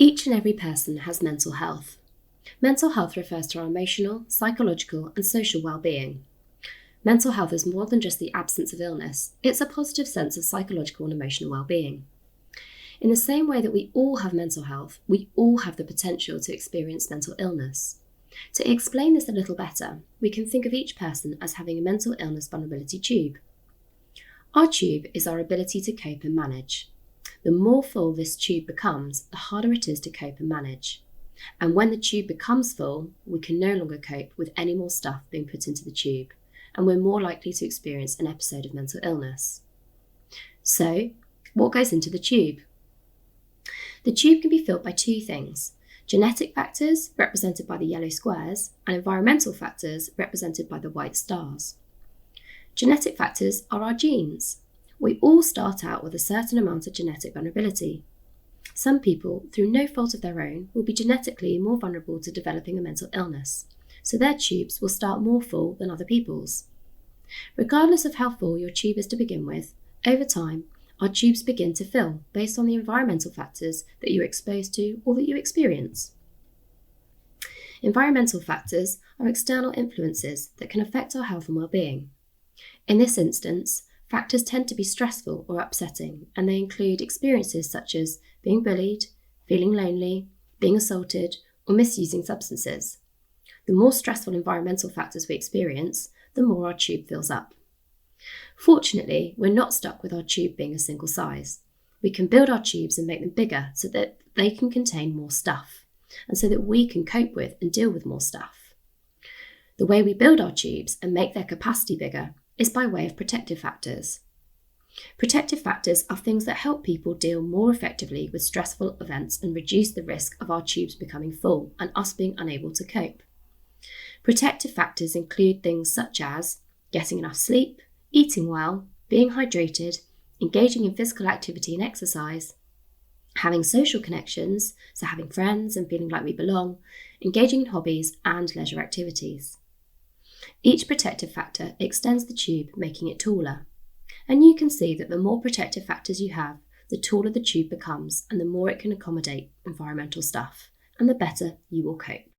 Each and every person has mental health. Mental health refers to our emotional, psychological, and social well-being. Mental health is more than just the absence of illness, it's a positive sense of psychological and emotional well-being. In the same way that we all have mental health, we all have the potential to experience mental illness. To explain this a little better, we can think of each person as having a mental illness vulnerability tube. Our tube is our ability to cope and manage. The more full this tube becomes, the harder it is to cope and manage. And when the tube becomes full, we can no longer cope with any more stuff being put into the tube, and we're more likely to experience an episode of mental illness. So, what goes into the tube? The tube can be filled by two things: genetic factors, represented by the yellow squares, and environmental factors, represented by the white stars. Genetic factors are our genes. We all start out with a certain amount of genetic vulnerability. Some people, through no fault of their own, will be genetically more vulnerable to developing a mental illness, so their tubes will start more full than other people's. Regardless of how full your tube is to begin with, over time, our tubes begin to fill based on the environmental factors that you're exposed to or that you experience. Environmental factors are external influences that can affect our health and well-being. In this instance, factors tend to be stressful or upsetting, and they include experiences such as being bullied, feeling lonely, being assaulted, or misusing substances. The more stressful environmental factors we experience, the more our tube fills up. Fortunately, we're not stuck with our tube being a single size. We can build our tubes and make them bigger so that they can contain more stuff, and so that we can cope with and deal with more stuff. The way we build our tubes and make their capacity bigger is by way of protective factors. Protective factors are things that help people deal more effectively with stressful events and reduce the risk of our tubes becoming full and us being unable to cope. Protective factors include things such as getting enough sleep, eating well, being hydrated, engaging in physical activity and exercise, having social connections, so having friends and feeling like we belong, engaging in hobbies and leisure activities. Each protective factor extends the tube, making it taller. And you can see that the more protective factors you have, the taller the tube becomes and the more it can accommodate environmental stuff, and the better you will cope.